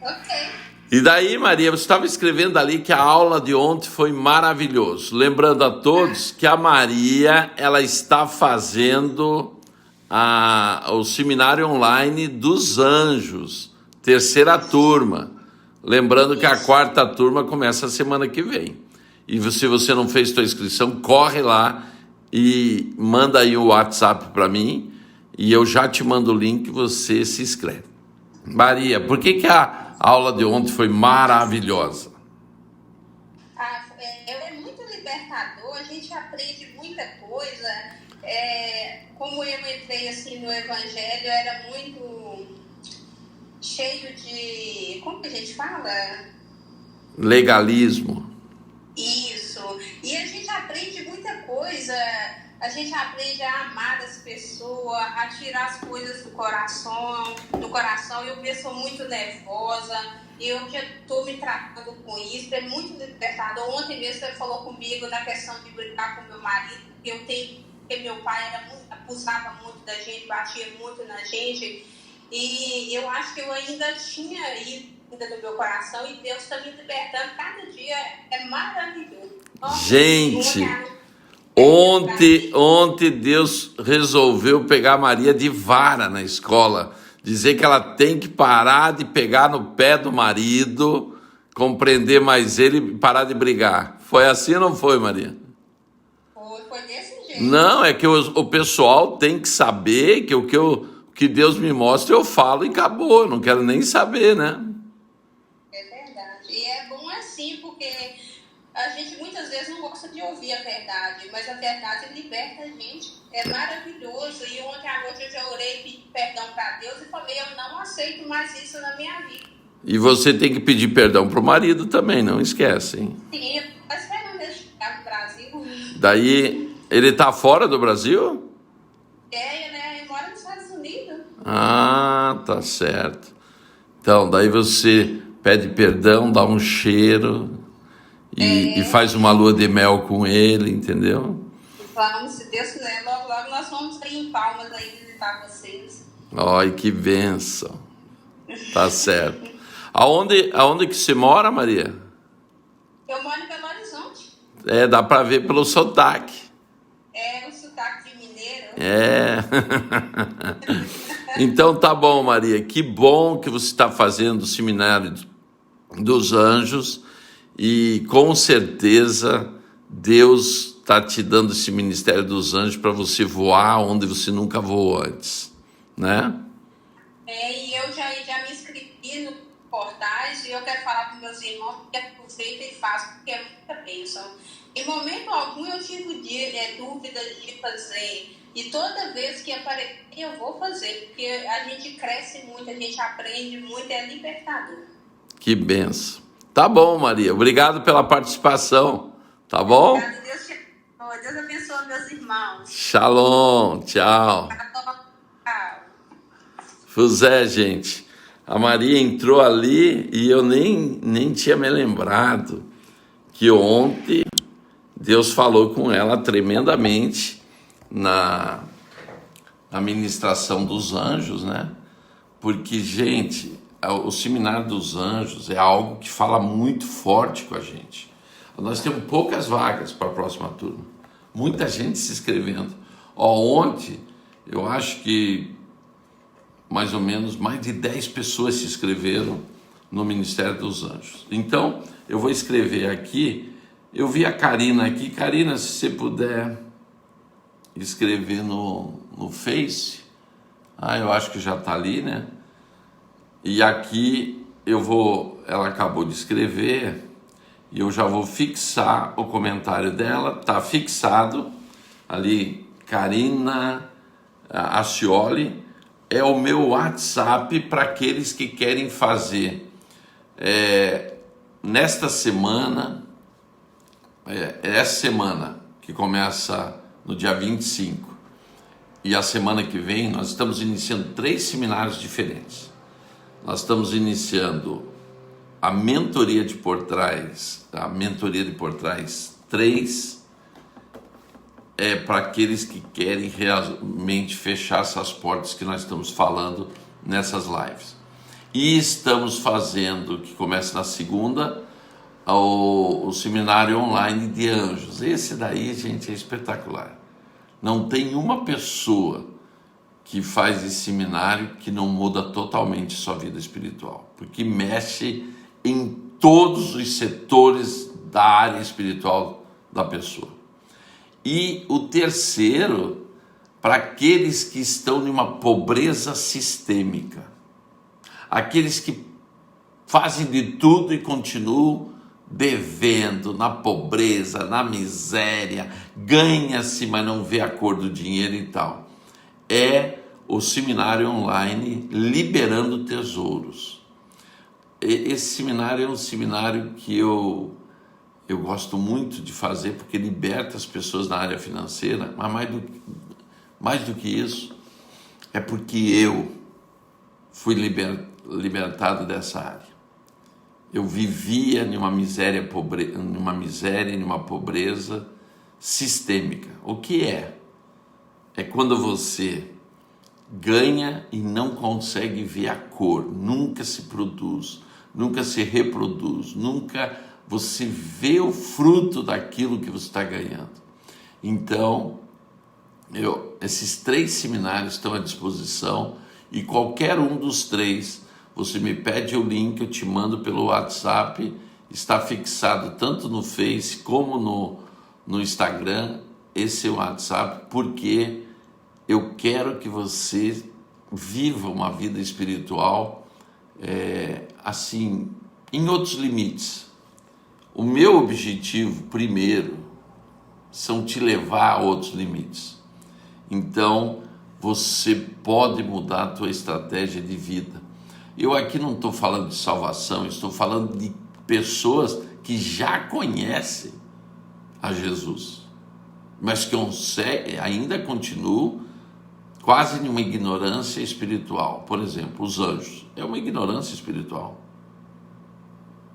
Ok. E daí, Maria, você estava escrevendo ali que a aula de ontem foi maravilhoso. Lembrando a todos que a Maria, ela está fazendo o seminário online dos anjos, terceira turma. Lembrando que a Isso. quarta turma começa a semana que vem. E se você não fez sua inscrição, corre lá e manda aí o WhatsApp para mim e eu já te mando o link e você se inscreve. Maria, por que a aula de ontem foi maravilhosa? É muito libertador, a gente aprende muita coisa. Como eu entrei assim no Evangelho, era muito cheio de. Como que a gente fala? Legalismo. Isso. E a gente aprende muita coisa. A gente aprende a amar as pessoas, a tirar as coisas do coração. Eu mesmo sou muito nervosa. Eu já estou me tratando com isso. É muito libertador. Ontem mesmo você falou comigo na questão de brigar com meu marido. Porque meu pai abusava muito da gente, batia muito na gente. E eu acho que eu ainda tinha isso no meu coração e Deus está me libertando. Cada dia é maravilhoso. Gente, ontem Deus resolveu pegar Maria de vara na escola, dizer que ela tem que parar de pegar no pé do marido, compreender mais ele e parar de brigar. Foi assim ou não foi, Maria? Foi desse jeito. Não, é que o pessoal tem que saber que o que Deus me mostra eu falo e acabou, não quero nem saber, né? É verdade. E é bom assim, porque a gente muitas vezes não gosta de ouvir a verdade, mas a verdade liberta a gente. É maravilhoso. E ontem à noite eu já orei, pedi perdão para Deus e falei, eu não aceito mais isso na minha vida. E você tem que pedir perdão pro marido também, não esquece, hein? Sim, eu estou esperando ele chegar no Brasil. Daí, ele tá fora do Brasil? Ele mora nos Estados Unidos. Ah, tá certo. Então, daí você pede perdão, dá um cheiro e faz uma lua de mel com ele, entendeu? Vamos, se Deus quiser, logo, logo nós vamos ir em Palmas aí visitar vocês. Ai, que bênção. Tá certo. Aonde que você mora, Maria? Eu moro em Belo Horizonte. Dá pra ver pelo sotaque. O sotaque de mineiro. Então tá bom, Maria. Que bom que você está fazendo o seminário dos anjos e com certeza Deus está te dando esse ministério dos anjos para você voar onde você nunca voou antes, né? E eu já me inscrevi no portais e eu quero falar com meus irmãos que aproveita e faça, porque é muita bênção. Em momento algum eu tive dúvida de fazer. E toda vez que aparecer eu vou fazer, porque a gente cresce muito, a gente aprende muito, é libertador. Que benção. Tá bom, Maria. Obrigado pela participação. Tá bom? Obrigada, Deus abençoe meus irmãos. Shalom. Tchau. Tchau. Fuzé, gente. A Maria entrou ali e eu nem tinha me lembrado que ontem Deus falou com ela tremendamente na ministração dos anjos, né? Porque, gente, o seminário dos anjos é algo que fala muito forte com a gente. Nós temos poucas vagas para a próxima turma. Muita gente se inscrevendo. Ontem, eu acho que mais ou menos mais de 10 pessoas se inscreveram no Ministério dos Anjos. Então, eu vou escrever aqui. Eu vi a Karina aqui. Karina, se você puder escrever no Face. Eu acho que já está ali, né? E aqui ela acabou de escrever e eu já vou fixar o comentário dela. Tá fixado ali, Karina Ascioli. É o meu WhatsApp para aqueles que querem fazer nesta semana, essa semana que começa no dia 25 e a semana que vem nós estamos iniciando 3 seminários diferentes. Nós estamos iniciando a mentoria de por trás, 3 para aqueles que querem realmente fechar essas portas que nós estamos falando nessas lives. E estamos fazendo, que começa na segunda, o seminário online de anjos. Esse daí, gente, é espetacular. Não tem uma pessoa que faz esse seminário que não muda totalmente sua vida espiritual, porque mexe em todos os setores da área espiritual da pessoa. E o terceiro, para aqueles que estão em uma pobreza sistêmica, aqueles que fazem de tudo e continuam devendo, na pobreza, na miséria, ganha-se, mas não vê a cor do dinheiro e tal. É o seminário online Liberando Tesouros. Esse seminário é um seminário que eu gosto muito de fazer, porque liberta as pessoas na área financeira, mas mais do que isso, é porque eu fui libertado dessa área. Eu vivia numa miséria, numa pobreza sistêmica. O que é? É quando você ganha e não consegue ver a cor, nunca se produz, nunca se reproduz, nunca você vê o fruto daquilo que você está ganhando. Então, esses 3 seminários estão à disposição, e qualquer um dos 3, você me pede o link, eu te mando pelo WhatsApp, está fixado tanto no Face como no Instagram, esse é o WhatsApp, porque eu quero que você viva uma vida espiritual assim, em outros limites. O meu objetivo, primeiro, são te levar a outros limites. Então, você pode mudar a tua estratégia de vida. Eu aqui não estou falando de salvação, estou falando de pessoas que já conhecem a Jesus, mas que ainda continuam quase numa ignorância espiritual. Por exemplo, os anjos. É uma ignorância espiritual.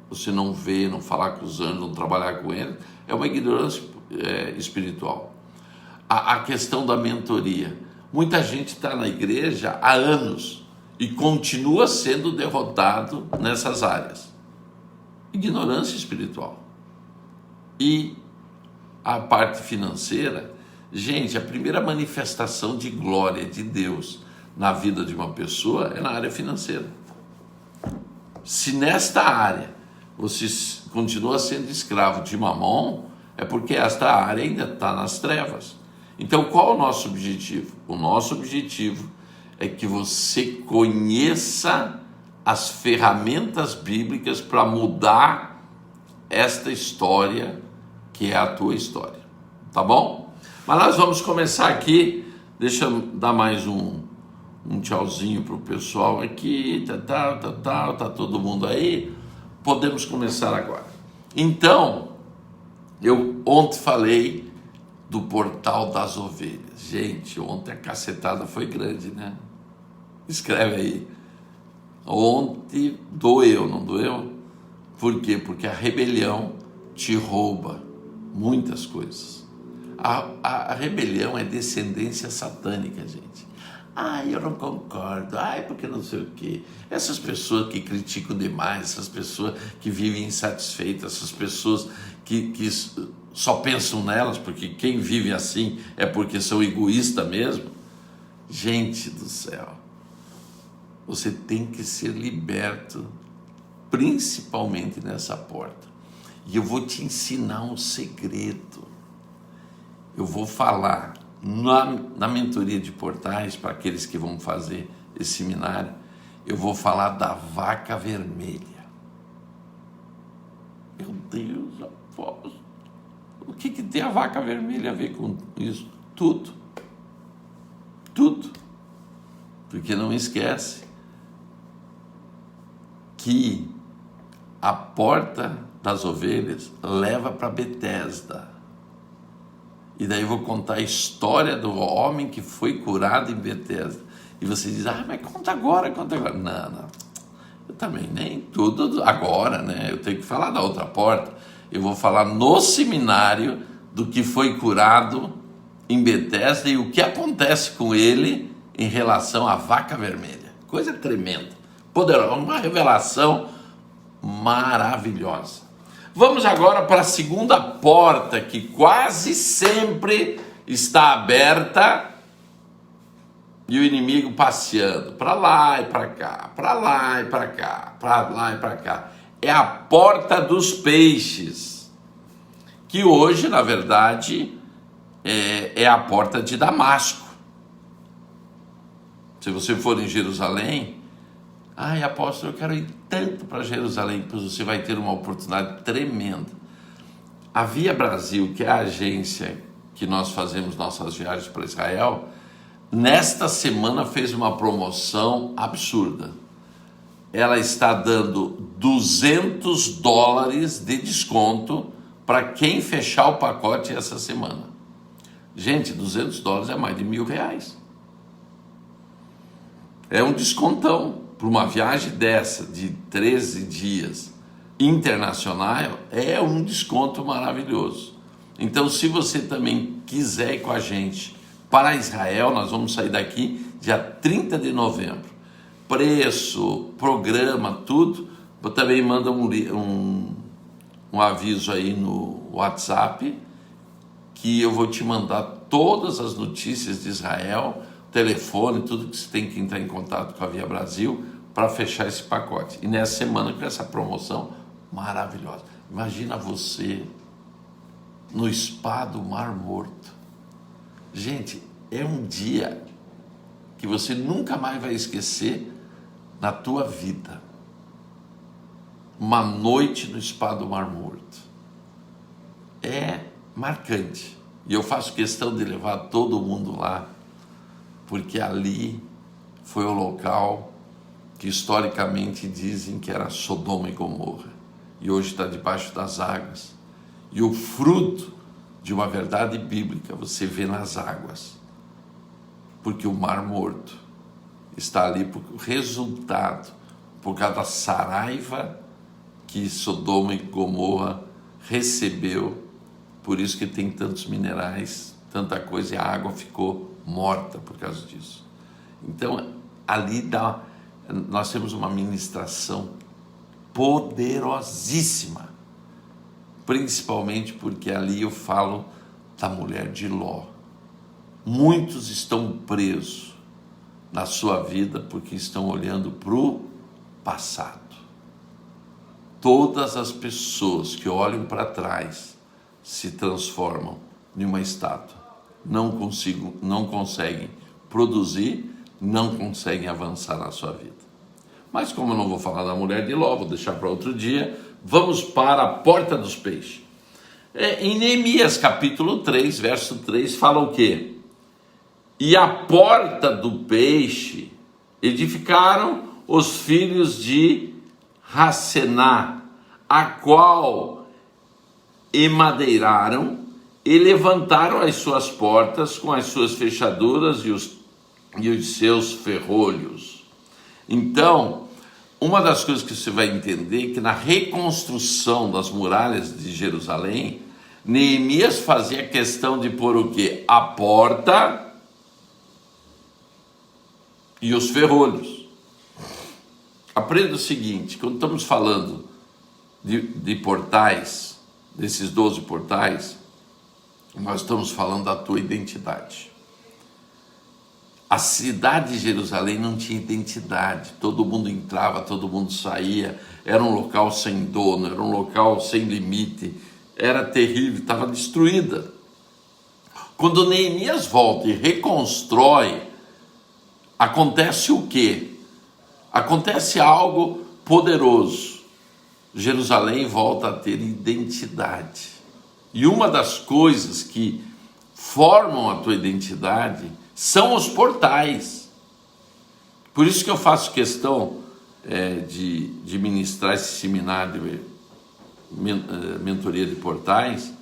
Você não vê, não falar com os anjos, não trabalhar com eles, é uma ignorância espiritual. A questão da mentoria. Muita gente está na igreja há anos e continua sendo derrotado nessas áreas. Ignorância espiritual. E a parte financeira, gente, a primeira manifestação de glória de Deus na vida de uma pessoa é na área financeira. Se nesta área você continua sendo escravo de Mamon, é porque esta área ainda está nas trevas. Então, qual é o nosso objetivo? O nosso objetivo é que você conheça as ferramentas bíblicas para mudar esta história, que é a tua história. Tá bom? Mas nós vamos começar aqui. Deixa eu dar mais um tchauzinho para o pessoal aqui. Tá todo mundo aí? Podemos começar agora. Então, eu ontem falei do portal das ovelhas. Gente, ontem a cacetada foi grande, né? Escreve aí. Ontem doeu, não doeu? Por quê? Porque a rebelião te rouba muitas coisas. A rebelião é descendência satânica, gente. Ai, eu não concordo. Ai, porque não sei o quê. Essas pessoas que criticam demais, essas pessoas que vivem insatisfeitas, essas pessoas que só pensam nelas, porque quem vive assim é porque são egoístas mesmo. Gente do céu, você tem que ser liberto, principalmente nessa porta. E eu vou te ensinar um segredo. Eu vou falar na mentoria de portais, para aqueles que vão fazer esse seminário, eu vou falar da vaca vermelha. Meu Deus, apóstolo, o que tem a vaca vermelha a ver com isso? Tudo. Tudo. Porque não esquece que a porta das ovelhas leva para Betesda. E daí eu vou contar a história do homem que foi curado em Betesda. E você diz, mas conta agora. Não. Eu também nem tudo agora, né? Eu tenho que falar da outra porta. Eu vou falar no seminário do que foi curado em Betesda e o que acontece com ele em relação à vaca vermelha. Coisa tremenda. poderosa, uma revelação maravilhosa. Vamos agora para a segunda porta, que quase sempre está aberta e o inimigo passeando para lá e para cá, para lá e para cá, para lá e para cá. É a porta dos peixes, que hoje, na verdade, é a porta de Damasco. Se você for em Jerusalém, apóstolo, eu quero ir tanto para Jerusalém, pois você vai ter uma oportunidade tremenda. A Via Brasil, que é a agência que nós fazemos nossas viagens para Israel, nesta semana fez uma promoção absurda. Ela está dando $200 de desconto para quem fechar o pacote essa semana. Gente, $200 é mais de R$1.000. É um descontão para uma viagem dessa de 13 dias internacional, é um desconto maravilhoso. Então, se você também quiser ir com a gente para Israel, nós vamos sair daqui dia 30 de novembro. Preço, programa, tudo. Eu também manda um aviso aí no WhatsApp, que eu vou te mandar todas as notícias de Israel, telefone, tudo que você tem que entrar em contato com a Via Brasil para fechar esse pacote. E nessa semana com essa promoção maravilhosa. Imagina você no Spa do Mar Morto. Gente, é um dia que você nunca mais vai esquecer na tua vida. Uma noite no Spa do Mar Morto. É marcante. E eu faço questão de levar todo mundo lá, porque ali foi o local que historicamente dizem que era Sodoma e Gomorra, e hoje está debaixo das águas. E o fruto de uma verdade bíblica você vê nas águas, porque o Mar Morto está ali por resultado, por causa da saraiva que Sodoma e Gomorra recebeu. Por isso que tem tantos minerais, tanta coisa, e a água ficou morta por causa disso. Então, ali nós temos uma ministração poderosíssima, principalmente porque ali eu falo da mulher de Ló. Muitos estão presos na sua vida porque estão olhando para o passado. Todas as pessoas que olham para trás se transformam em uma estátua. Não conseguem produzir, não conseguem avançar na sua vida. Mas como eu não vou falar da mulher de Ló, vou deixar para outro dia, vamos para a porta dos peixes. Em Neemias capítulo 3, verso 3, fala o quê? E a porta do peixe edificaram os filhos de Racená, a qual emadeiraram e levantaram as suas portas com as suas fechaduras e os seus ferrolhos. Então, uma das coisas que você vai entender é que na reconstrução das muralhas de Jerusalém, Neemias fazia questão de pôr o quê? A porta e os ferrolhos. Aprenda o seguinte, quando estamos falando de portais, desses 12 portais, nós estamos falando da tua identidade. A cidade de Jerusalém não tinha identidade, todo mundo entrava, todo mundo saía, era um local sem dono, era um local sem limite, era terrível, estava destruída. Quando Neemias volta e reconstrói, acontece o quê? Acontece algo poderoso. Jerusalém volta a ter identidade. E uma das coisas que formam a tua identidade são os portais. Por isso que eu faço questão de ministrar esse seminário de mentoria de portais,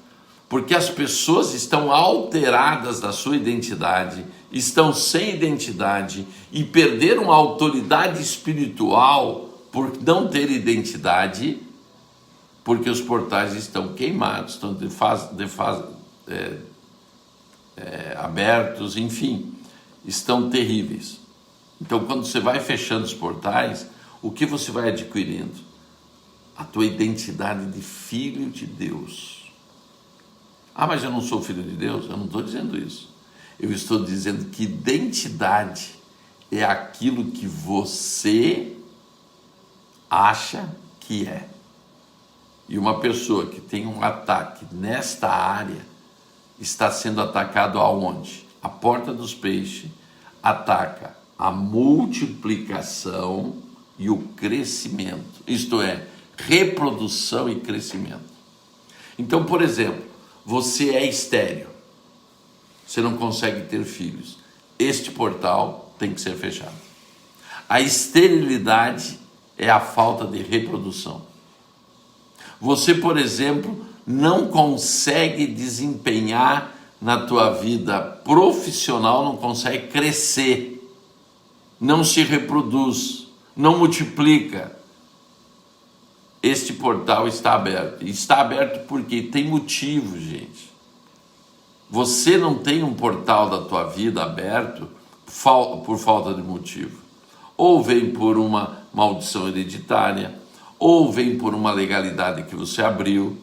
porque as pessoas estão alteradas da sua identidade, estão sem identidade e perderam a autoridade espiritual por não ter identidade, porque os portais estão queimados, estão abertos, enfim, estão terríveis. Então, quando você vai fechando os portais, O que você vai adquirindo? A tua identidade de filho de Deus. Ah, mas eu não sou filho de Deus? Eu não estou dizendo isso. Eu estou dizendo que identidade é aquilo que você acha que é. E uma pessoa que tem um ataque nesta área está sendo atacado aonde? A porta dos peixes ataca a multiplicação e o crescimento. Isto é, reprodução e crescimento. Então, por exemplo, você é estéril. Você não consegue ter filhos. Este portal tem que ser fechado. A esterilidade é a falta de reprodução. Você, por exemplo, não consegue desempenhar na tua vida profissional, não consegue crescer, não se reproduz, não multiplica. Este portal está aberto. Está aberto porque tem motivo, gente. Você não tem um portal da tua vida aberto por falta de motivo. Ou vem por uma maldição hereditária, ou vem por uma legalidade que você abriu,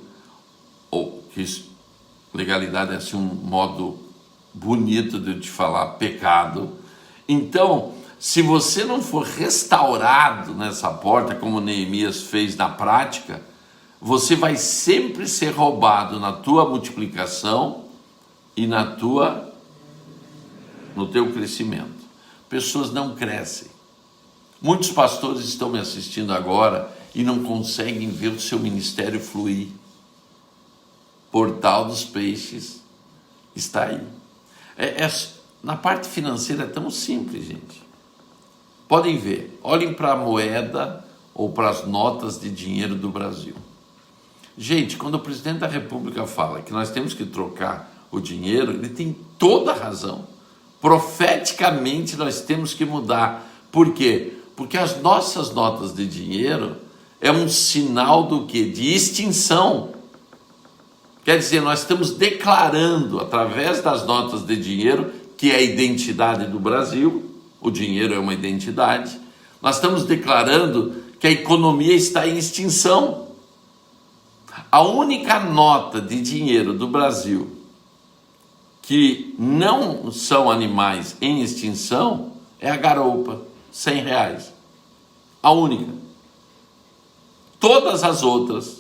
ou que legalidade é assim um modo bonito de eu te falar, pecado. Então, se você não for restaurado nessa porta, como Neemias fez na prática, você vai sempre ser roubado na tua multiplicação e no teu crescimento. Pessoas não crescem. Muitos pastores estão me assistindo agora e não conseguem ver o seu ministério fluir. Portal dos peixes está aí. Na parte financeira é tão simples, gente. Podem ver, olhem para a moeda ou para as notas de dinheiro do Brasil. Gente, quando o presidente da República fala que nós temos que trocar o dinheiro, ele tem toda a razão. Profeticamente nós temos que mudar. Por quê? Porque as nossas notas de dinheiro é um sinal do quê? De extinção. Quer dizer, nós estamos declarando, através das notas de dinheiro, que é a identidade do Brasil, o dinheiro é uma identidade, nós estamos declarando que a economia está em extinção. A única nota de dinheiro do Brasil que não são animais em extinção é a garoupa, R$100. A única. Todas as outras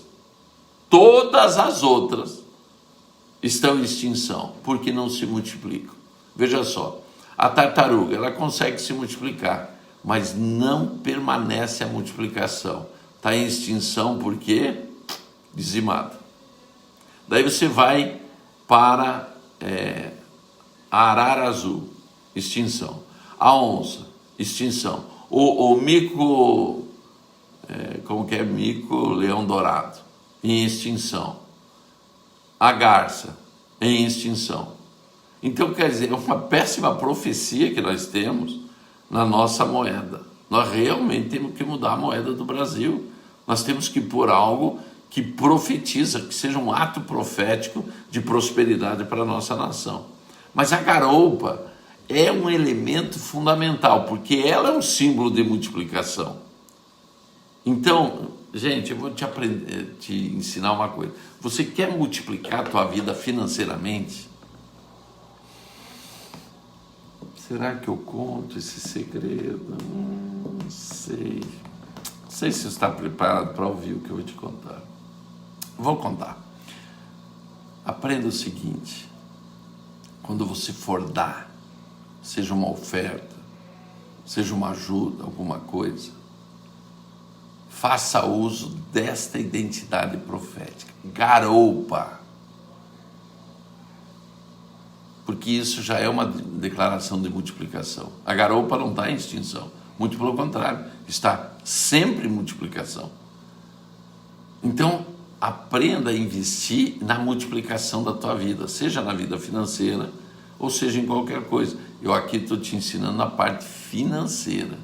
estão em extinção, porque não se multiplicam. Veja só, a tartaruga, ela consegue se multiplicar, mas não permanece a multiplicação. Está em extinção porque dizimada. Daí você vai para a arara azul, extinção. A onça, extinção. O mico, mico leão dourado, em extinção. A garça, em extinção. Então, quer dizer, é uma péssima profecia que nós temos na nossa moeda. Nós realmente temos que mudar a moeda do Brasil. Nós temos que pôr algo que profetiza, que seja um ato profético de prosperidade para a nossa nação. Mas a garoupa é um elemento fundamental, porque ela é um símbolo de multiplicação. Então, gente, eu vou te ensinar uma coisa. Você quer multiplicar a tua vida financeiramente? Será que eu conto esse segredo? Não sei. Não sei se você está preparado para ouvir o que eu vou te contar. Vou contar. Aprenda o seguinte. Quando você for dar, seja uma oferta, seja uma ajuda, alguma coisa, faça uso desta identidade profética. Garoupa. Porque isso já é uma declaração de multiplicação. A garoupa não está em extinção. Muito pelo contrário, está sempre em multiplicação. Então, aprenda a investir na multiplicação da tua vida, seja na vida financeira, ou seja em qualquer coisa. Eu aqui estou te ensinando a parte financeira.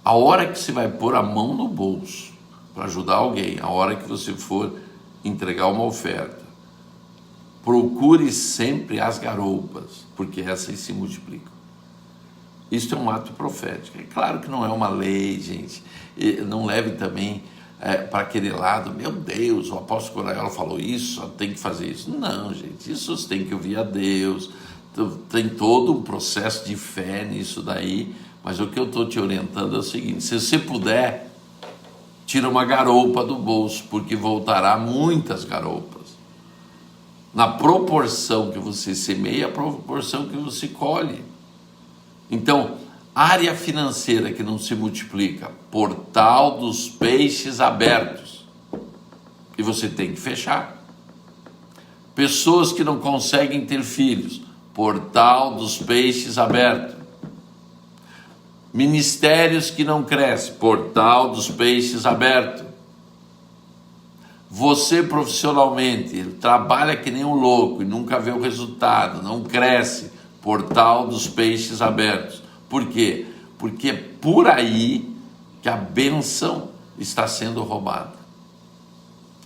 A hora que você vai pôr a mão no bolso para ajudar alguém, a hora que você for entregar uma oferta, procure sempre as garoupas, porque essas se multiplicam. Isso é um ato profético. É claro que não é uma lei, gente. E não leve também para aquele lado, meu Deus, o apóstolo Coraiola falou isso, tem que fazer isso. Não, gente, isso você tem que ouvir a Deus. Tem todo um processo de fé nisso daí. Mas o que eu estou te orientando é o seguinte: se você puder, tira uma garoupa do bolso, porque voltará muitas garoupas. Na proporção que você semeia, a proporção que você colhe. Então, área financeira que não se multiplica, portal dos peixes abertos. E você tem que fechar. Pessoas que não conseguem ter filhos, portal dos peixes aberto. Ministérios que não crescem, portal dos peixes aberto. Você profissionalmente trabalha que nem um louco e nunca vê o resultado, não cresce, portal dos peixes abertos. Por quê? Porque é por aí que a bênção está sendo roubada.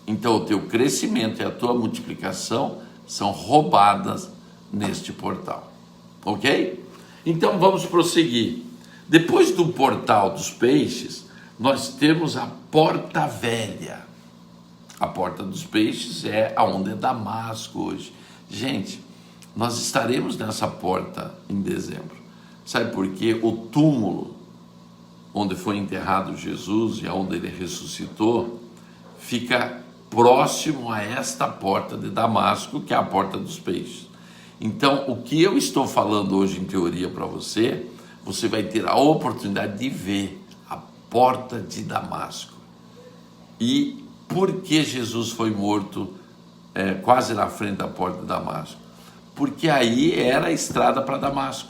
Então o teu crescimento e a tua multiplicação são roubadas neste portal. Ok? Então vamos prosseguir. Depois do portal dos peixes, nós temos a porta velha. A porta dos peixes é aonde é Damasco hoje. Gente, nós estaremos nessa porta em dezembro. Sabe por quê? O túmulo onde foi enterrado Jesus e onde ele ressuscitou fica próximo a esta porta de Damasco, que é a porta dos peixes. Então, o que eu estou falando hoje em teoria para você, você vai ter a oportunidade de ver a porta de Damasco. E por que Jesus foi morto quase na frente da porta de Damasco? Porque aí era a estrada para Damasco.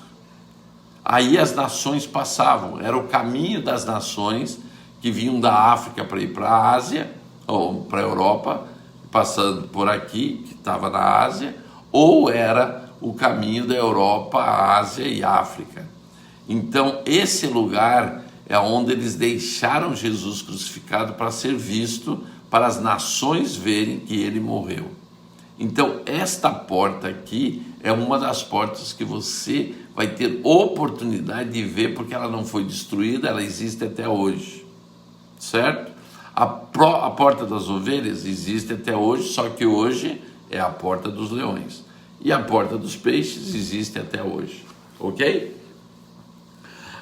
Aí as nações passavam, era o caminho das nações que vinham da África para ir para a Ásia, ou para a Europa, passando por aqui, que estava na Ásia, ou era o caminho da Europa, Ásia e África. Então esse lugar é onde eles deixaram Jesus crucificado para ser visto, para as nações verem que ele morreu. Então esta porta aqui é uma das portas que você vai ter oportunidade de ver, porque ela não foi destruída, ela existe até hoje, certo? A porta das ovelhas existe até hoje, só que hoje é a porta dos leões. E a porta dos peixes existe até hoje, ok?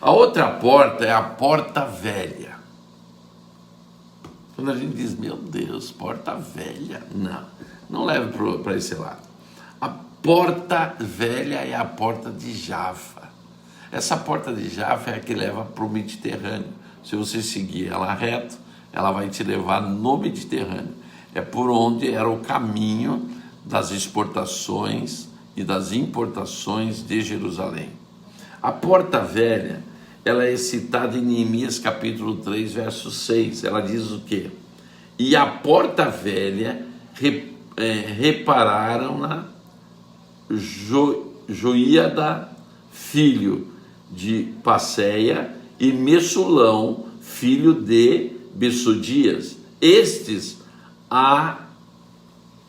A outra porta é a porta velha. Quando a gente diz, meu Deus, porta velha, não leve para esse lado. A porta velha é a porta de Jaffa. Essa porta de Jaffa é a que leva para o Mediterrâneo. Se você seguir ela reto, ela vai te levar no Mediterrâneo. É por onde era o caminho das exportações e das importações de Jerusalém. A porta velha, ela é citada em Neemias capítulo 3, verso 6. Ela diz o quê? E a porta velha repararam-na Joiada, filho de Passeia, e Messulão, filho de Bessodias. Estes a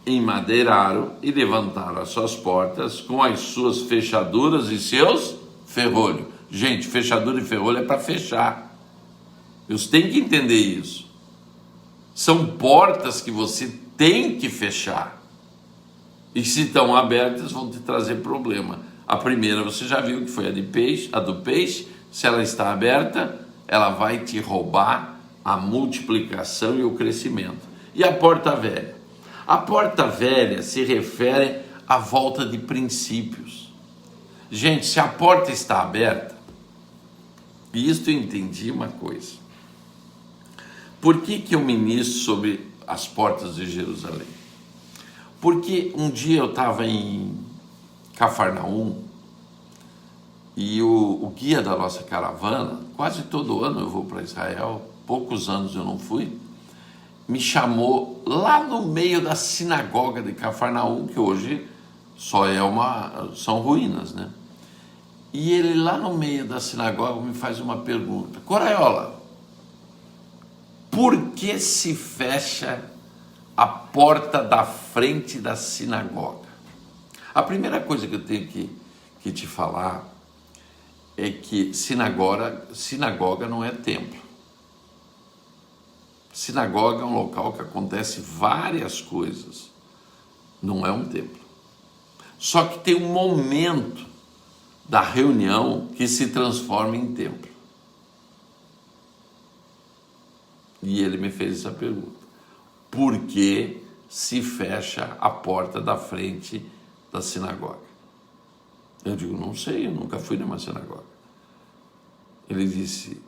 enmadeiraram e levantaram as suas portas com as suas fechaduras e seus ferrolhos. Gente, fechadura e ferrolho é para fechar. Você tem que entender isso. São portas que você tem que fechar. E se estão abertas, vão te trazer problema. A primeira você já viu que foi a do peixe. Se ela está aberta, ela vai te roubar a multiplicação e o crescimento. E a porta velha? A porta velha se refere à volta de princípios. Gente, se a porta está aberta, e isso eu entendi uma coisa. Por que eu ministro sobre as portas de Jerusalém? Porque um dia eu estava em Cafarnaum e o guia da nossa caravana, quase todo ano eu vou para Israel, poucos anos eu não fui, me chamou lá no meio da sinagoga de Cafarnaum, que hoje são ruínas, né? E ele lá no meio da sinagoga me faz uma pergunta: Coraiola, por que se fecha a porta da frente da sinagoga? A primeira coisa que eu tenho que te falar é que sinagoga não é templo. Sinagoga é um local que acontece várias coisas, não é um templo. Só que tem um momento da reunião que se transforma em templo. E ele me fez essa pergunta: por que se fecha a porta da frente da sinagoga? Eu digo: não sei, eu nunca fui numa sinagoga. Ele disse: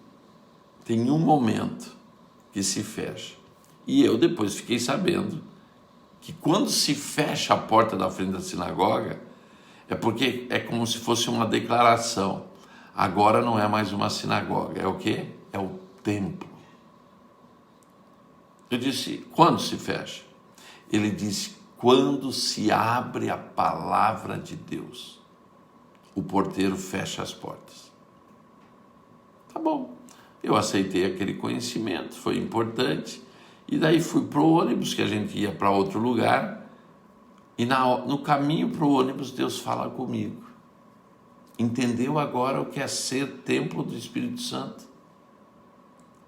tem um momento que se fecha. E eu depois fiquei sabendo que quando se fecha a porta da frente da sinagoga, é porque é como se fosse uma declaração. Agora não é mais uma sinagoga, é o quê? É o templo. Eu disse: quando se fecha? Ele disse: quando se abre a palavra de Deus, o porteiro fecha as portas. Tá bom, eu aceitei aquele conhecimento, foi importante, e daí fui para o ônibus, que a gente ia para outro lugar, e no caminho para o ônibus Deus fala comigo. Entendeu agora o que é ser templo do Espírito Santo?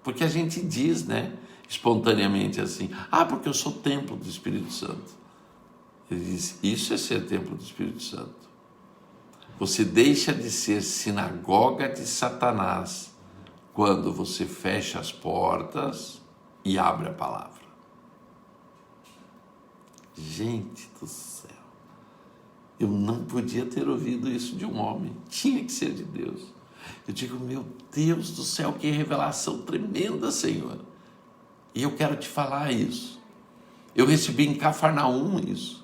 Porque a gente diz, né, espontaneamente assim: porque eu sou templo do Espírito Santo. Ele diz: isso é ser templo do Espírito Santo. Você deixa de ser sinagoga de Satanás quando você fecha as portas e abre a palavra. Gente do céu, eu não podia ter ouvido isso de um homem, tinha que ser de Deus. Eu digo: meu Deus do céu, que revelação tremenda, Senhor. E eu quero te falar isso. Eu recebi em Cafarnaum isso.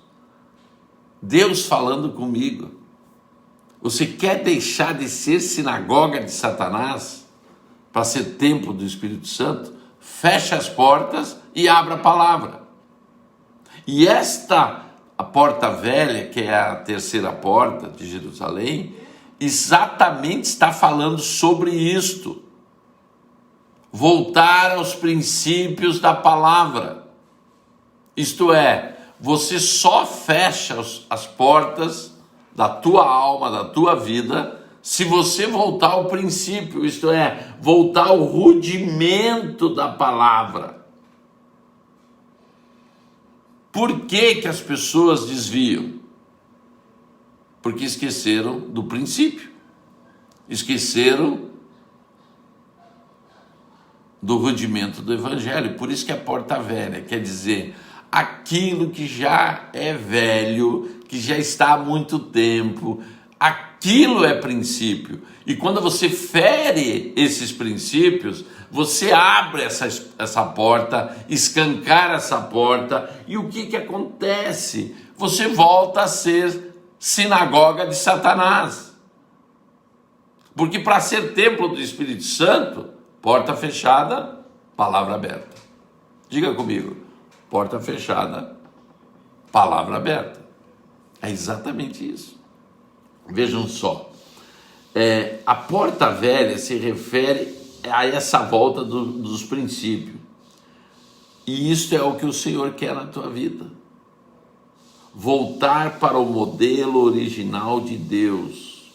Deus falando comigo: você quer deixar de ser sinagoga de Satanás para ser templo do Espírito Santo? Fecha as portas e abra a palavra. E a porta velha, que é a terceira porta de Jerusalém, exatamente está falando sobre isto. Voltar aos princípios da palavra. Isto é, você só fecha as portas da tua alma, da tua vida, se você voltar ao princípio, isto é, voltar ao rudimento da palavra. Por que as pessoas desviam? Porque esqueceram do princípio, esqueceram do rudimento do evangelho. Por isso que é porta velha, quer dizer, aquilo que já é velho, que já está há muito tempo, aquilo é princípio. E quando você fere esses princípios, você abre essa porta, escancara essa porta, e o que acontece? Você volta a ser sinagoga de Satanás. Porque para ser templo do Espírito Santo, porta fechada, palavra aberta. Diga comigo: porta fechada, palavra aberta. É exatamente isso. Vejam só, a porta velha se refere a essa volta dos princípios. E isso é o que o Senhor quer na tua vida. Voltar para o modelo original de Deus.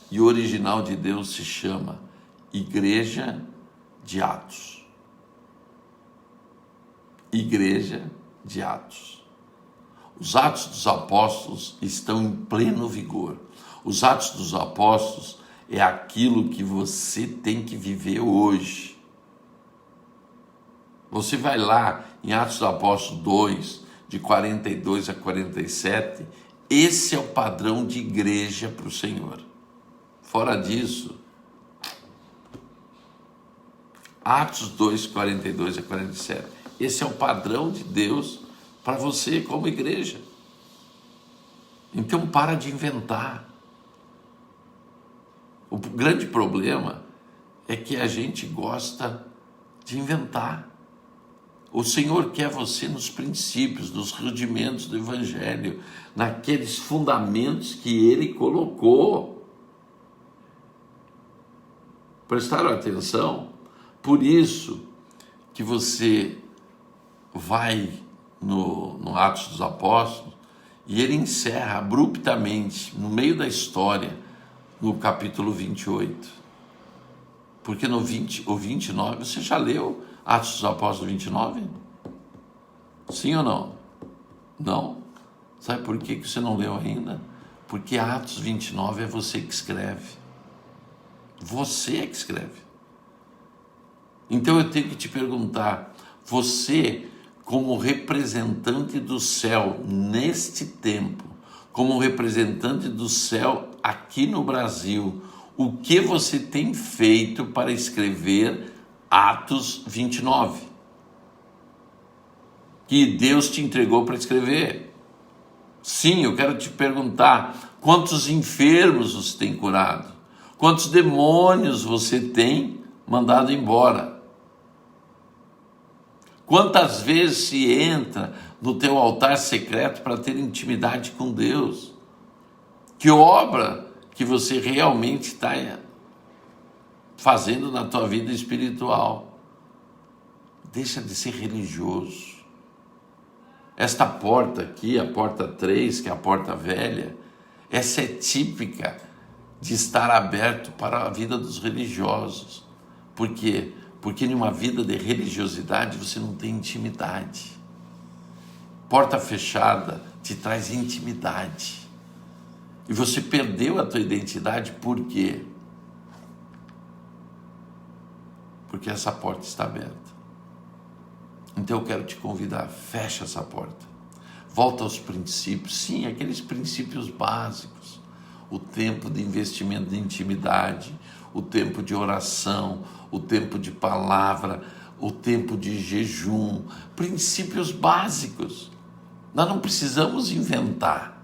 E o original de Deus se chama Igreja de Atos. Igreja de Atos. Os Atos dos Apóstolos estão em pleno vigor. Os Atos dos Apóstolos é aquilo que você tem que viver hoje. Você vai lá em Atos dos Apóstolos 2, de 42 a 47, esse é o padrão de igreja para o Senhor. Fora disso, Atos 2, 42 a 47, esse é o padrão de Deus para você como igreja. Então para de inventar. O grande problema é que a gente gosta de inventar. O Senhor quer você nos princípios, nos rudimentos do Evangelho, naqueles fundamentos que Ele colocou. Prestaram atenção? Por isso que você vai no Atos dos Apóstolos E ele encerra abruptamente, no meio da história, no capítulo 28. Porque no 29, você já leu Atos dos Apóstolos 29? Sim ou não? Não? Sabe por que você não leu ainda? Porque Atos 29 é você que escreve. Você é que escreve. Então eu tenho que te perguntar, você, como representante do céu neste tempo, como representante do céu aqui no Brasil, o que você tem feito para escrever Atos 29? Que Deus te entregou para escrever. Sim, eu quero te perguntar, quantos enfermos você tem curado? Quantos demônios você tem mandado embora? Quantas vezes se entra no teu altar secreto para ter intimidade com Deus? Que obra que você realmente está fazendo na tua vida espiritual? Deixa de ser religioso. Esta porta aqui, a porta 3, que é a porta velha, essa é típica de estar aberto para a vida dos religiosos. Por quê? Porque em uma vida de religiosidade você não tem intimidade. Porta fechada te traz intimidade. E você perdeu a tua identidade por quê? Porque essa porta está aberta. Então eu quero te convidar, fecha essa porta. Volta aos princípios, sim, aqueles princípios básicos. O tempo de investimento de intimidade, o tempo de oração, o tempo de palavra, o tempo de jejum, princípios básicos. Nós não precisamos inventar.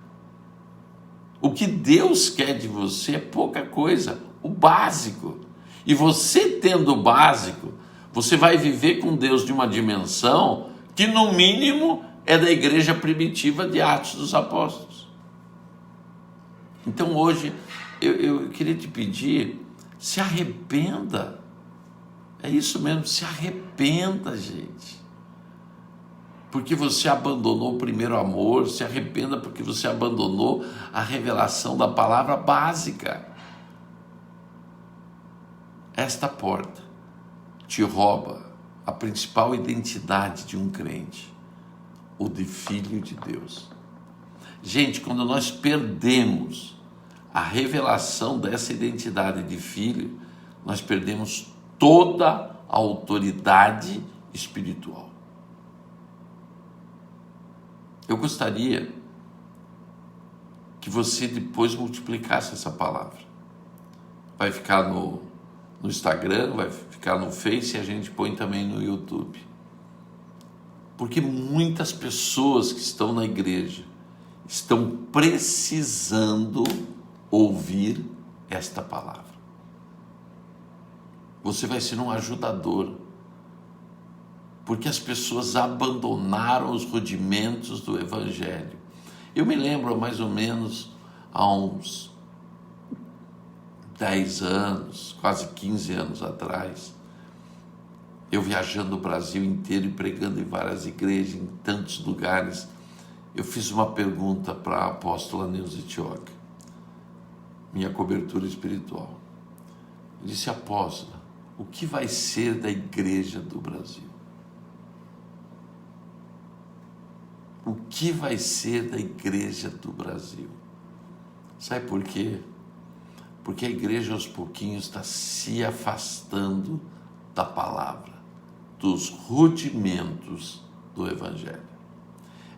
O que Deus quer de você é pouca coisa, o básico. E você tendo o básico, você vai viver com Deus de uma dimensão que, no mínimo, é da igreja primitiva de Atos dos Apóstolos. Então, hoje, eu queria te pedir, se arrependa. É isso mesmo, se arrependa, gente. Porque você abandonou o primeiro amor, se arrependa porque você abandonou a revelação da palavra básica. Esta porta te rouba a principal identidade de um crente, o de filho de Deus. Gente, quando nós perdemos a revelação dessa identidade de filho, nós perdemos toda a autoridade espiritual. Eu gostaria que você depois multiplicasse essa palavra. Vai ficar no Instagram, vai ficar no Face e a gente põe também no YouTube. Porque muitas pessoas que estão na igreja estão precisando ouvir esta palavra. Você vai ser um ajudador, porque as pessoas abandonaram os rudimentos do Evangelho. Eu me lembro, mais ou menos, há uns 10 anos, quase 15 anos atrás, eu viajando o Brasil inteiro e pregando em várias igrejas, em tantos lugares, eu fiz uma pergunta para a apóstola Neuza Tioca, minha cobertura espiritual. Eu disse: apóstola, o que vai ser da igreja do Brasil? O que vai ser da igreja do Brasil? Sabe por quê? Porque a igreja aos pouquinhos está se afastando da palavra, dos rudimentos do Evangelho.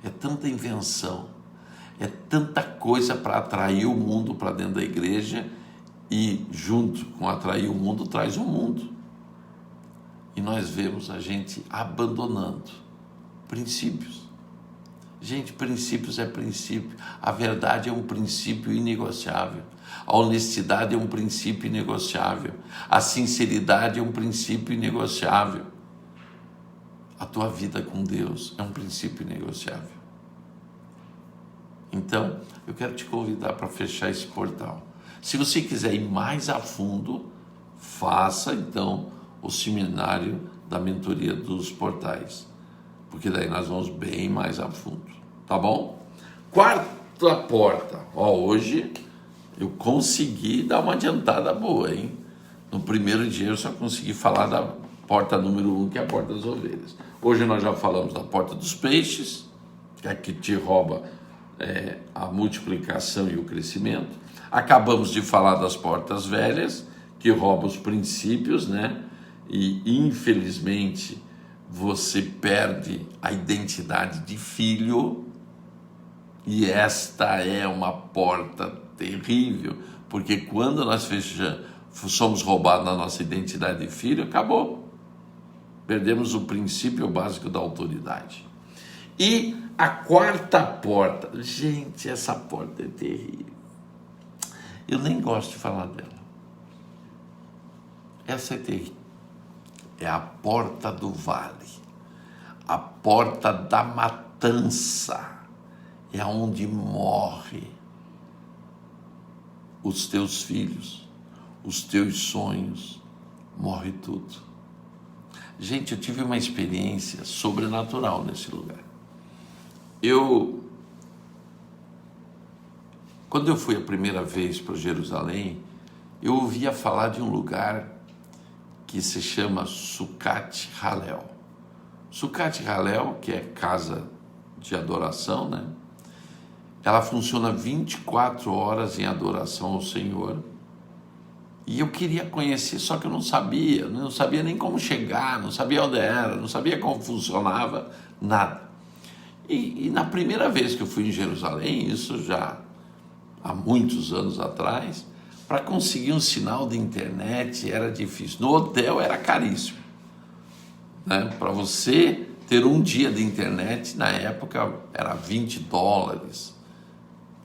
É tanta invenção, é tanta coisa para atrair o mundo para dentro da igreja e, junto com atrair o mundo, traz o mundo. E nós vemos a gente abandonando princípios. Gente, princípios é princípio. A verdade é um princípio inegociável. A honestidade é um princípio inegociável. A sinceridade é um princípio inegociável. A tua vida com Deus é um princípio inegociável. Então, eu quero te convidar para fechar esse portal. Se você quiser ir mais a fundo, faça então o seminário da mentoria dos portais, porque daí nós vamos bem mais a fundo, tá bom? Quarta porta. Hoje eu consegui dar uma adiantada boa, hein? No primeiro dia eu só consegui falar da porta número 1, que é a porta das ovelhas. Hoje nós já falamos da porta dos peixes, que é a que te rouba a multiplicação e o crescimento. Acabamos de falar das portas velhas, que roubam os princípios, né? E infelizmente você perde a identidade de filho, e esta é uma porta terrível, porque quando nós somos roubados na nossa identidade de filho, acabou. Perdemos o princípio básico da autoridade. E a quarta porta, gente, essa porta é terrível. Eu nem gosto de falar dela. Essa é terrível. É a porta do vale, a porta da matança. É onde morre os teus filhos, os teus sonhos, morre tudo. Gente, eu tive uma experiência sobrenatural nesse lugar. Quando eu fui a primeira vez para Jerusalém, eu ouvia falar de um lugar que se chama Sucat Halel. Sucat Halel, que é casa de adoração, né? Ela funciona 24 horas em adoração ao Senhor. E eu queria conhecer, só que eu não sabia nem como chegar, não sabia onde era, não sabia como funcionava, nada. E na primeira vez que eu fui em Jerusalém, isso já há muitos anos atrás, para conseguir um sinal de internet era difícil. No hotel era caríssimo, né? Para você ter um dia de internet, na época era $20,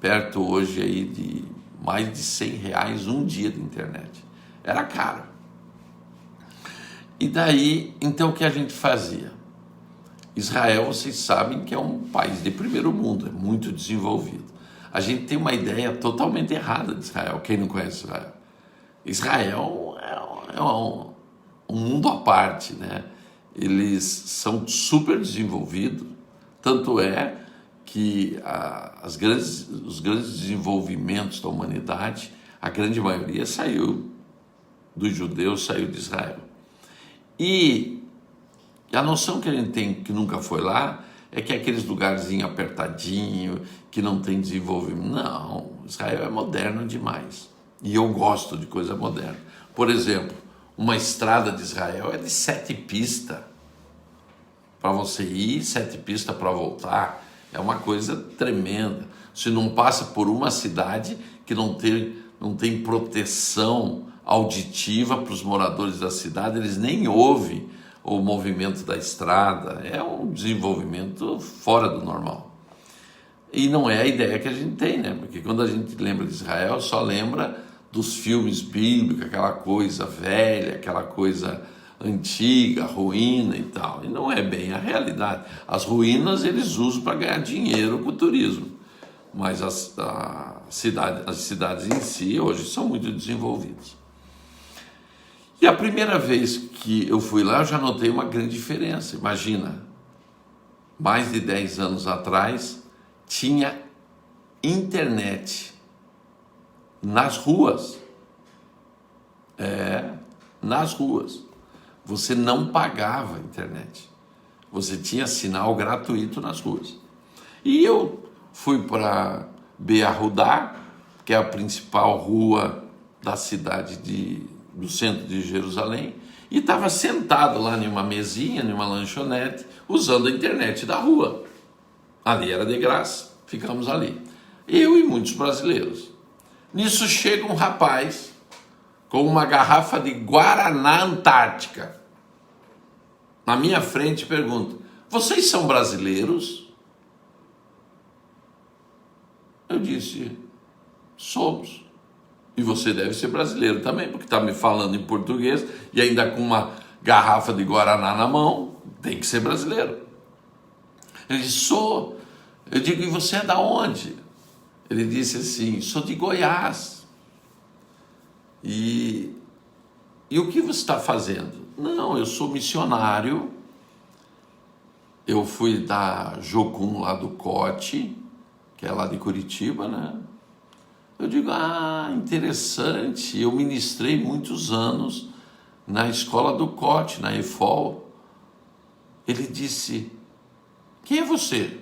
perto hoje aí de mais de R$100 um dia de internet. Era caro. E daí, então o que a gente fazia? Israel, vocês sabem que é um país de primeiro mundo, é muito desenvolvido. A gente tem uma ideia totalmente errada de Israel, quem não conhece Israel. Israel é um mundo à parte, né? Eles são super desenvolvidos, tanto é que os grandes desenvolvimentos da humanidade, a grande maioria saiu dos judeus, saiu de Israel. E a noção que a gente tem, que nunca foi lá, é que é aqueles lugarzinhos apertadinhos, que não tem desenvolvimento. Não, Israel é moderno demais. E eu gosto de coisa moderna. Por exemplo, uma estrada de Israel é de 7 pistas. Para você ir, 7 pistas para voltar. É uma coisa tremenda. Se não passa por uma cidade que não tem proteção auditiva para os moradores da cidade, eles nem ouvem o movimento da estrada. É um desenvolvimento fora do normal. E não é a ideia que a gente tem, né? Porque quando a gente lembra de Israel, só lembra dos filmes bíblicos, aquela coisa velha, aquela coisa antiga, ruína e tal. E não é bem a realidade. As ruínas eles usam para ganhar dinheiro com o turismo. Mas as cidades em si hoje são muito desenvolvidas. E a primeira vez que eu fui lá, eu já notei uma grande diferença. Imagina, mais de 10 anos atrás, tinha internet nas ruas. Nas ruas. Você não pagava internet. Você tinha sinal gratuito nas ruas. E eu fui para Be'ahudá, que é a principal rua da cidade do centro de Jerusalém, e estava sentado lá em uma mesinha, em uma lanchonete, usando a internet da rua. Ali era de graça, ficamos ali. Eu e muitos brasileiros. Nisso chega um rapaz com uma garrafa de Guaraná Antártica. Na minha frente pergunta: vocês são brasileiros? Eu disse: somos. E você deve ser brasileiro também, porque está me falando em português e ainda com uma garrafa de Guaraná na mão, tem que ser brasileiro. Ele disse: sou. Eu digo: e você é da onde? Ele disse assim: sou de Goiás. E o que você está fazendo? Não, eu sou missionário. Eu fui da Jocum lá do Cote, que que é lá de Curitiba, né? Eu digo, interessante, eu ministrei muitos anos na escola do Cote, na EFOL. Ele disse, quem é você?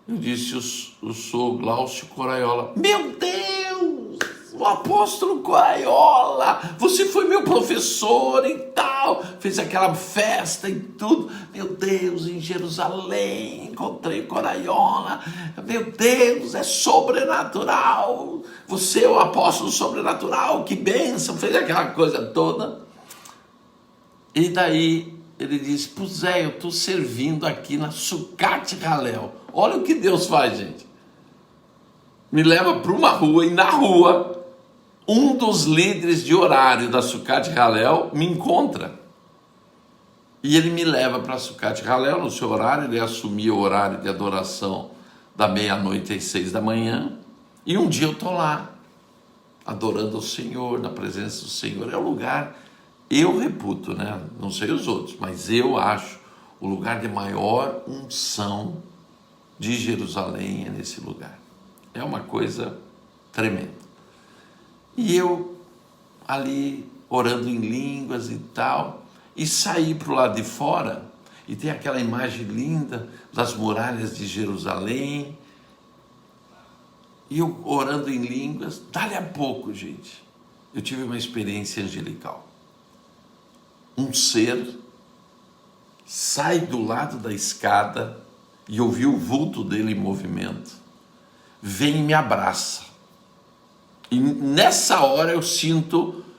Eu disse, eu sou Glaucio Coraiola. Meu Deus, o apóstolo Coraiola, você foi meu professor e tal. Fez aquela festa e tudo. Meu Deus, em Jerusalém, encontrei Coraiola. Meu Deus, é sobrenatural. Você é o apóstolo sobrenatural, que bênção. Fez aquela coisa toda. E daí ele disse, pois é, eu estou servindo aqui na Sucate Halel. Olha o que Deus faz, gente. Me leva para uma rua e na rua, um dos líderes de horário da Sucate Halel me encontra. E ele me leva para a Sucate Halel, no seu horário, ele assumia o horário de adoração da meia-noite às 6 da manhã. E um dia eu estou lá, adorando o Senhor, na presença do Senhor. É o lugar, eu reputo, né? Não sei os outros, mas eu acho o lugar de maior unção de Jerusalém é nesse lugar. É uma coisa tremenda. E eu ali orando em línguas e tal, e saí para o lado de fora, e tem aquela imagem linda das muralhas de Jerusalém, e eu orando em línguas. Dali a pouco, gente, eu tive uma experiência angelical. Um ser sai do lado da escada, e eu vi o vulto dele em movimento, vem e me abraça. E nessa hora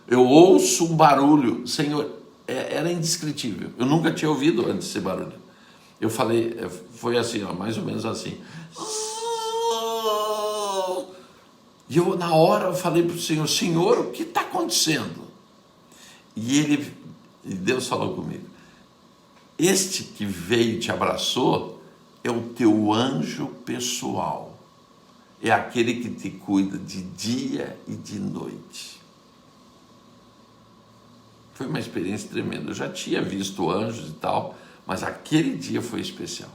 eu ouço um barulho, Senhor, era indescritível. Eu nunca tinha ouvido antes esse barulho. Eu falei, foi assim, mais ou menos assim. E eu, na hora, eu falei para o Senhor, Senhor, o que está acontecendo? E Deus falou comigo, este que veio e te abraçou é o teu anjo pessoal. É aquele que te cuida de dia e de noite. Foi uma experiência tremenda. Eu já tinha visto anjos e tal, mas aquele dia foi especial.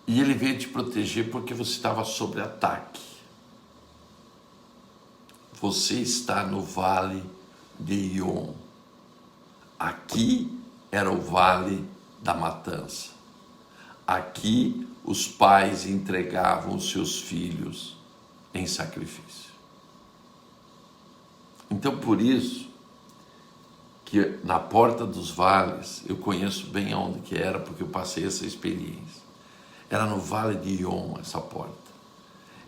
E ele veio te proteger porque você estava sob ataque. Você está no vale de Ion. Aqui era o vale da matança. Aqui os pais entregavam os seus filhos em sacrifício. Então, por isso que na porta dos vales, eu conheço bem aonde que era, porque eu passei essa experiência. Era no Vale de Ion essa porta.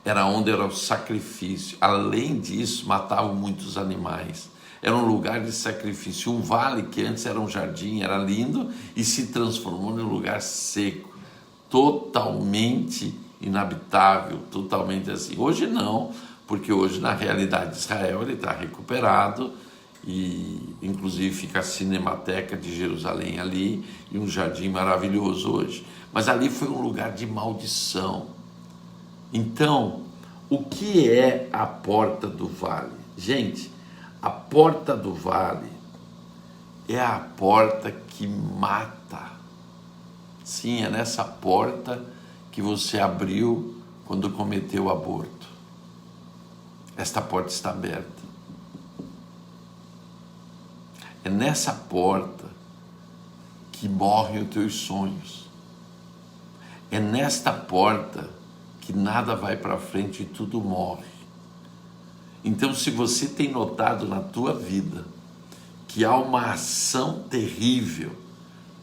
Era onde era o sacrifício. Além disso, matavam muitos animais. Era um lugar de sacrifício. Um vale que antes era um jardim, era lindo, e se transformou num lugar seco, totalmente inabitável, totalmente assim. Hoje não, porque hoje na realidade de Israel ele está recuperado, e inclusive fica a Cinemateca de Jerusalém ali, e um jardim maravilhoso hoje. Mas ali foi um lugar de maldição. Então, o que é a porta do vale? Gente, a porta do vale é a porta que mata. Sim, é nessa porta que você abriu quando cometeu o aborto. Esta porta está aberta. É nessa porta que morrem os teus sonhos. É nesta porta que nada vai para frente e tudo morre. Então, se você tem notado na tua vida que há uma ação terrível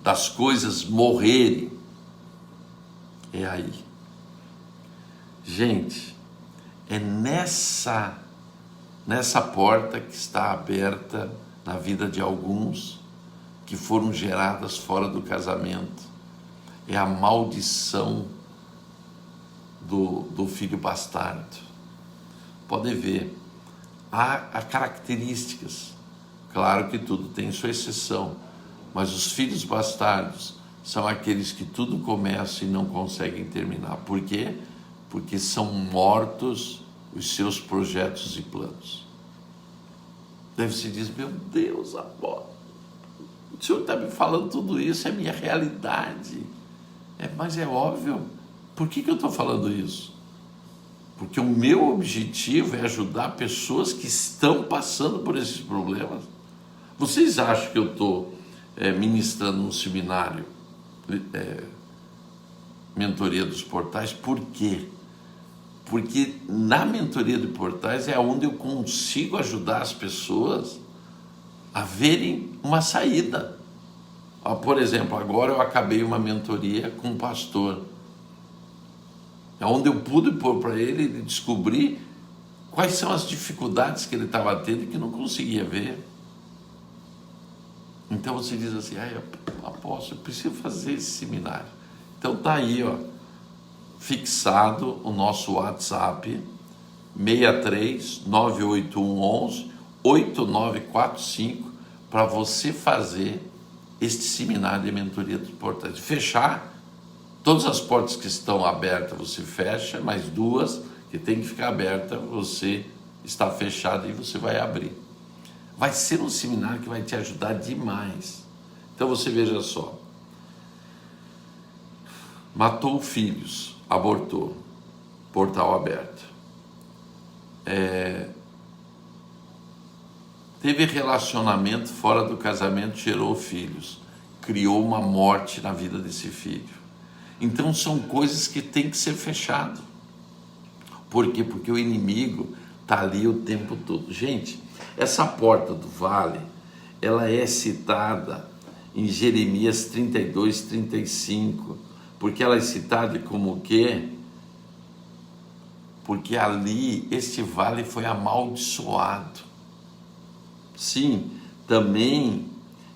das coisas morrerem, é aí. Gente, é nessa porta que está aberta na vida de alguns que foram geradas fora do casamento. É a maldição do filho bastardo. Podem ver, há características. Claro que tudo tem sua exceção, mas os filhos bastardos são aqueles que tudo começam e não conseguem terminar. Por quê? Porque são mortos os seus projetos e planos. Deve se dizer, meu Deus, apóstolo, o senhor está me falando tudo isso, é minha realidade. Mas é óbvio, Por que eu estou falando isso? Porque o meu objetivo é ajudar pessoas que estão passando por esses problemas. Vocês acham que eu estou ministrando um seminário, mentoria dos portais? Por quê? Porque na mentoria de portais é onde eu consigo ajudar as pessoas a verem uma saída. Por exemplo, agora eu acabei uma mentoria com um pastor. É onde eu pude pôr para ele descobrir quais são as dificuldades que ele estava tendo e que não conseguia ver. Então você diz assim, apóstolo, eu preciso fazer esse seminário. Então tá aí, fixado o nosso WhatsApp, 63-98111-8945, para você fazer este seminário de mentoria dos portais. Fechar, todas as portas que estão abertas você fecha, mas 2 que tem que ficar abertas, você está fechado e você vai abrir. Vai ser um seminário que vai te ajudar demais. Então você veja só. Matou filhos, abortou, portal aberto. Teve relacionamento fora do casamento, gerou filhos, criou uma morte na vida desse filho. Então são coisas que tem que ser fechado. Por quê? Porque o inimigo está ali o tempo todo. Gente, essa porta do vale, ela é citada em Jeremias 32:35, porque ela é citada como o quê? Porque ali, este vale foi amaldiçoado. Sim, também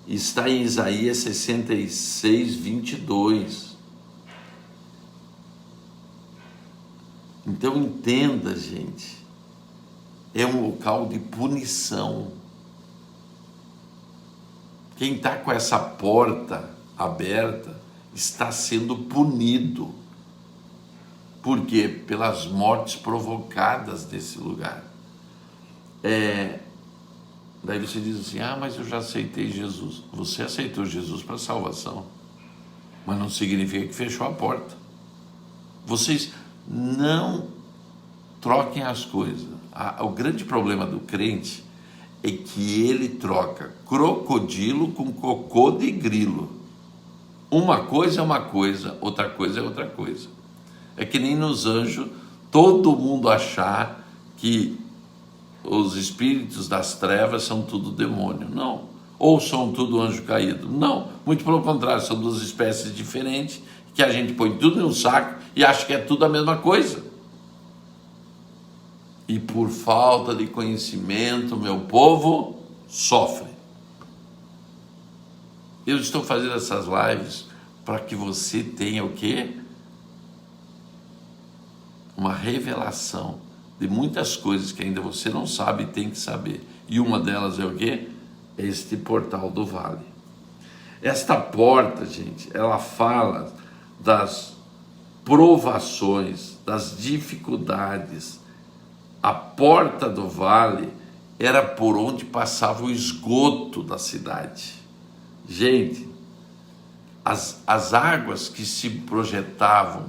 está em Isaías 66:22. Então entenda, gente, é um local de punição. Quem está com essa porta aberta está sendo punido. Por quê? Pelas mortes provocadas nesse lugar. Daí você diz assim, mas eu já aceitei Jesus. Você aceitou Jesus para salvação, mas não significa que fechou a porta. Vocês não troquem as coisas. O grande problema do crente é que ele troca crocodilo com cocô de grilo. Uma coisa é uma coisa, outra coisa é outra coisa. É que nem nos anjos, todo mundo achar que os espíritos das trevas são tudo demônio. Não. Ou são tudo anjo caído. Não. Muito pelo contrário, são 2 espécies diferentes que a gente põe tudo em um saco e acha que é tudo a mesma coisa. E por falta de conhecimento, meu povo sofre. Eu estou fazendo essas lives para que você tenha o quê? Uma revelação de muitas coisas que ainda você não sabe e tem que saber. E uma delas é o quê? É este portal do vale. Esta porta, gente, ela fala das provações, das dificuldades. A porta do vale era por onde passava o esgoto da cidade. Gente, as águas que se projetavam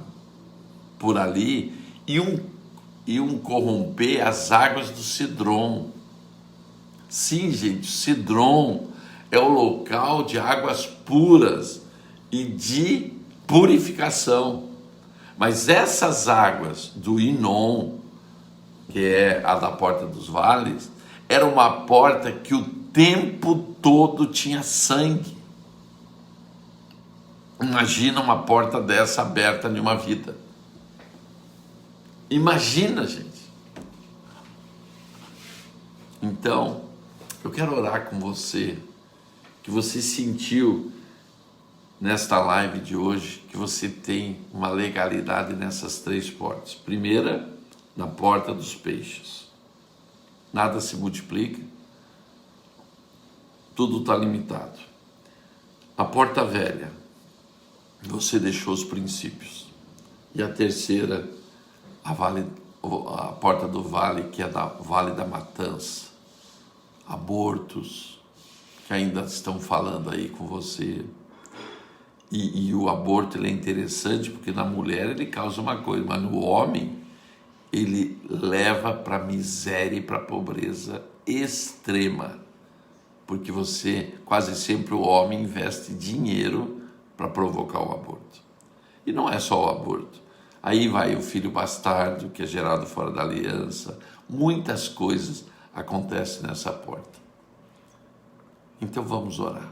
por ali iam corromper as águas do Cedron. Sim, gente, o Cedron é o local de águas puras e de purificação. Mas essas águas do Inom, que é a da Porta dos Vales, era uma porta que o tempo todo tinha sangue. Imagina uma porta dessa aberta em uma vida. Imagina, gente. Então, eu quero orar com você, que você sentiu nesta live de hoje, que você tem uma legalidade nessas 3 portas. Primeira, na porta dos peixes. Nada se multiplica, tudo está limitado. A porta velha, você deixou os princípios. E a terceira, a porta do vale, que é da Vale da Matança. Abortos, que ainda estão falando aí com você. E o aborto ele é interessante porque na mulher ele causa uma coisa, mas no homem ele leva para a miséria e para a pobreza extrema. Porque quase sempre o homem investe dinheiro para provocar o aborto. E não é só o aborto. Aí vai o filho bastardo, que é gerado fora da aliança. Muitas coisas acontecem nessa porta. Então vamos orar.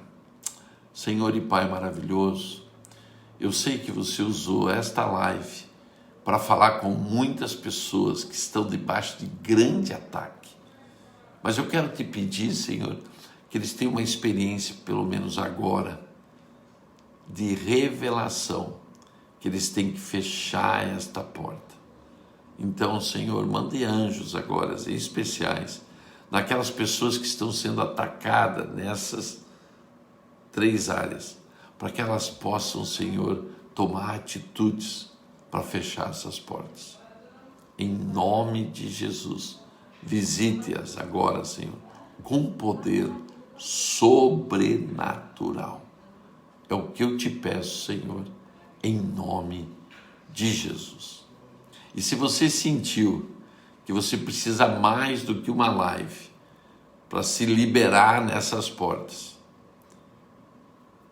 Senhor e Pai maravilhoso, eu sei que você usou esta live para falar com muitas pessoas que estão debaixo de grande ataque. Mas eu quero te pedir, Senhor, que eles tenham uma experiência, pelo menos agora, de revelação, que eles têm que fechar esta porta. Então, Senhor, mande anjos agora, especiais, naquelas pessoas que estão sendo atacadas nessas 3 áreas, para que elas possam, Senhor, tomar atitudes para fechar essas portas. Em nome de Jesus, visite-as agora, Senhor, com poder sobrenatural. É o que eu te peço, Senhor, em nome de Jesus. E se você sentiu que você precisa mais do que uma live para se liberar nessas portas,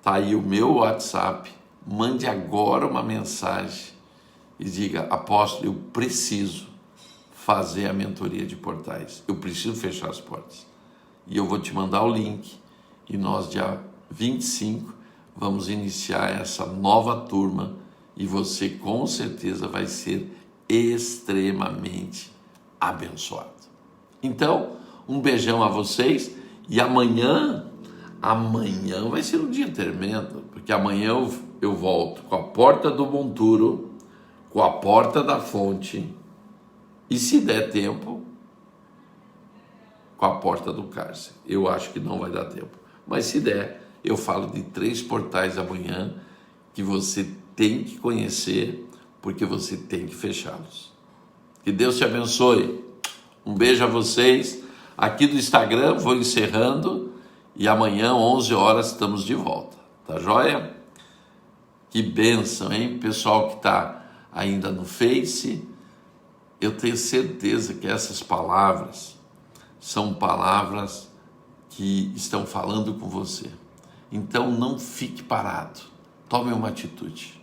tá aí o meu WhatsApp, mande agora uma mensagem e diga: apóstolo, eu preciso fazer a mentoria de portais, eu preciso fechar as portas. E eu vou te mandar o link e nós dia 25 vamos iniciar essa nova turma e você com certeza vai ser extremamente abençoado. Então, um beijão a vocês e amanhã vai ser um dia tremendo, porque amanhã eu volto com a porta do monturo, com a porta da fonte e, se der tempo, com a porta do cárcere. Eu acho que não vai dar tempo, mas se der, eu falo de 3 portais amanhã que você tem que conhecer, porque você tem que fechá-los. Que Deus te abençoe. Um beijo a vocês. Aqui do Instagram vou encerrando e amanhã 11 horas estamos de volta. Tá joia? Que bênção, hein? Pessoal que está ainda no Face, eu tenho certeza que essas palavras são palavras que estão falando com você. Então não fique parado. Tome uma atitude.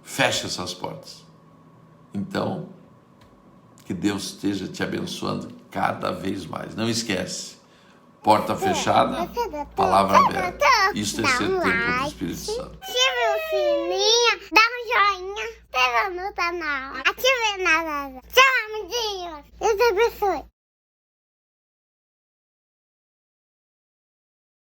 Feche essas portas. Então, que Deus esteja te abençoando cada vez mais. Não esquece. Porta fechada, palavra aberta. Isso é ser tempo do Espírito Santo. Ative o sininho, dá um joinha, inscreva no canal, ative na Tchau, amiguinhos. Deus abençoe.